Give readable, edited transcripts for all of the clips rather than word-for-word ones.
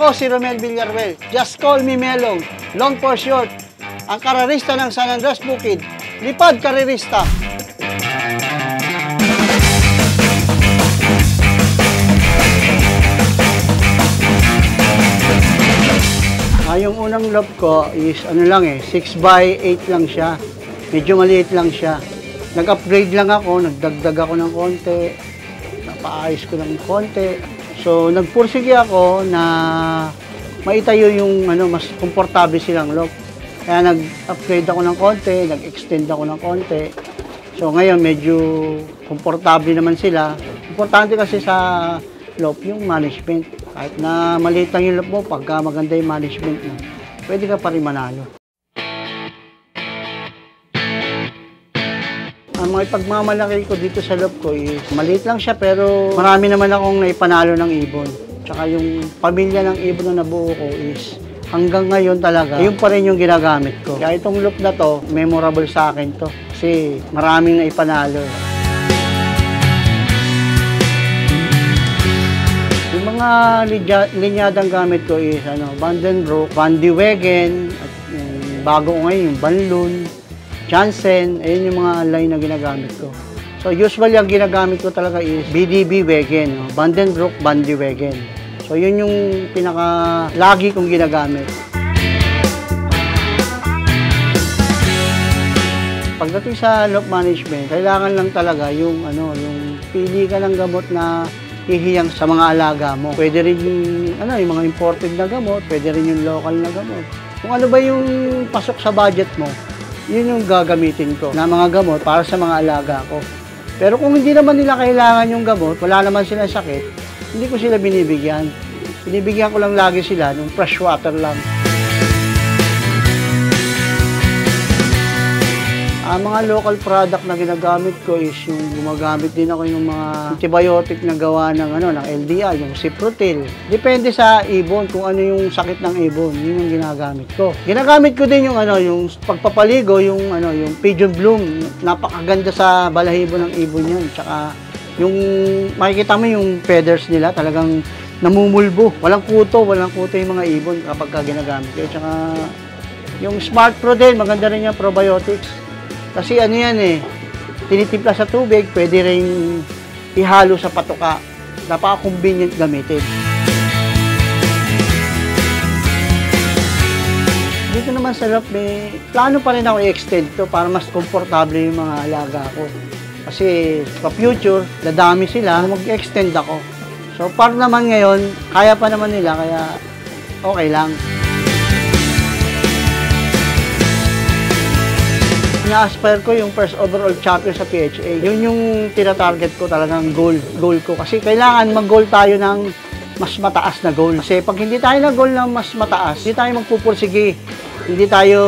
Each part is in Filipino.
Ako si Romel Villarreal. Just call me Melong. Long for short. Ang karerista ng San Andres Bukid. Lipad karerista. Yung unang lob ko is ano lang 6x8 lang siya. Medyo maliit lang siya. Nag-upgrade lang ako, nagdagdag ako ng konti, napaayos ko ng konti. So, nagpursige ako na maitayo yung mas komportable silang lob. Kaya nag-upgrade ako ng konti, nag-extend ako ng konti. So, ngayon medyo komportable naman sila. Importante kasi sa lob yung management. Kahit na maliit lang yung lob mo, pagka maganda yung management mo, pwede ka pa rin manalo. Ang mga ipagmamalaki ko dito sa lob ko is maliit lang siya pero marami naman akong naipanalo ng ibon. Tsaka yung pamilya ng ibon na nabuo ko is hanggang ngayon talaga, yun pa rin yung ginagamit ko. Kaya itong lob na to, memorable sa akin to kasi maraming naipanalo. Yung mga linyadang gamit ko is Vandenbroek, Van de Wegen, at bago ko ngayon yung Banlun, Jansen, ayun yung mga line na ginagamit ko. So usually ang ginagamit ko talaga is BDB Wegen, Vandenbroek, Van de Wegen. So yun yung pinaka-lagi kong ginagamit. Pagdating sa lob management, kailangan lang talaga yung pili ka ng gamot na hihiyang sa mga alaga mo. Pwede rin yung mga imported na gamot, pwede rin yung local na gamot. Kung ano ba yung pasok sa budget mo, yun yung gagamitin ko na mga gamot para sa mga alaga ko. Pero kung hindi naman nila kailangan yung gamot, wala naman sila sakit, hindi ko sila binibigyan. Binibigyan ko lang lagi sila ng fresh water lang. Ang mga local product na ginagamit ko is yung gumagamit din ako yung mga antibiotic na gawa ng LDA, yung Ciprotil. Depende sa ibon kung ano yung sakit ng ibon, yun yung ginagamit ko. Ginagamit ko din yung yung pagpapaligo, yung pigeon bloom. Napakaganda sa balahibo ng ibon yan. Tsaka yung makikita mo yung feathers nila talagang namumulbo. Walang kuto yung mga ibon kapag ginagamit ko. Tsaka yung Smart Pro din, maganda rin yung probiotics. Kasi tinitimpla sa tubig, pwede rin ihalo sa patuka. Napaka-convenient gamitin. Dito naman sa lob, plano pa rin ako i-extend to para mas komportable yung mga alaga ko. Kasi sa future, dadami sila, mag-extend ako. So, para naman ngayon, kaya pa naman nila, kaya okay lang. Ina-aspire ko yung first overall champion sa PHA. Yun yung tina-target ko talagang goal ko. Kasi kailangan mag-goal tayo ng mas mataas na goal. Kasi pag hindi tayo nag-goal ng mas mataas, hindi tayo magpupursige. Hindi tayo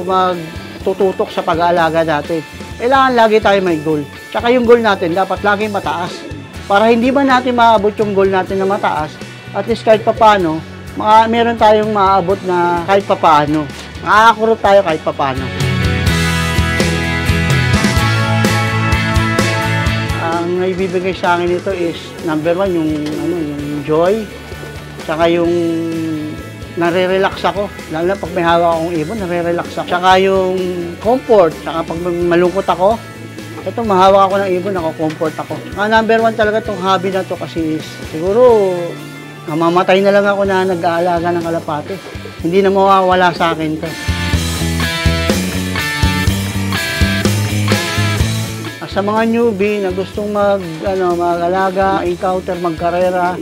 magtututok sa pag-aalaga natin. Kailangan lagi tayo may goal. Tsaka yung goal natin dapat lagi mataas. Para hindi man natin maabot yung goal natin na mataas, at least kahit papano, meron tayong maabot na kahit papano. Makakakurot tayo kahit papano. Ang naibibigay sa akin ito is number 1 yung joy, tsaka yung nare-relax ako. Lalo na pag may hawak akong ibon, nare-relax ako. Tsaka yung comfort, tsaka pag malungkot ako, ito mahawak ako ng ibon, comfort ako. Number 1 talaga itong hobby na to kasi siguro mamamatay na lang ako na nag-aalaga ng kalapate. Hindi na mawawala sa akin to. Sa mga newbie na gustong mag-alaga, encounter, magkarera,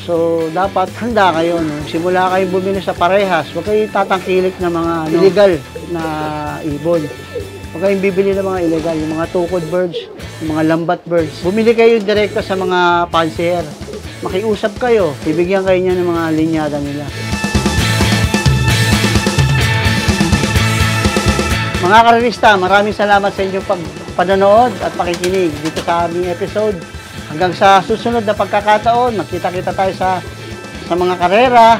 so dapat handa kayo. Simula kayo bumili sa parehas, huwag kayong tatangkilik na mga illegal na ibon. Huwag kayong bibili ng mga illegal, yung mga tukod birds, yung mga lambat birds. Bumili kayo direkta sa mga pansier. Makiusap kayo, bibigyan kayo niya ng mga linyada nila. Mga karerista, maraming salamat sa inyong panonood at pakikinig dito sa aming episode. Hanggang sa susunod na pagkakataon, magkita-kita tayo sa mga karera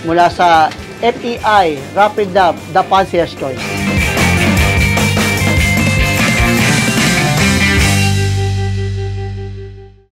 mula sa FEI, Rapid Dub, The Fancier's Choice.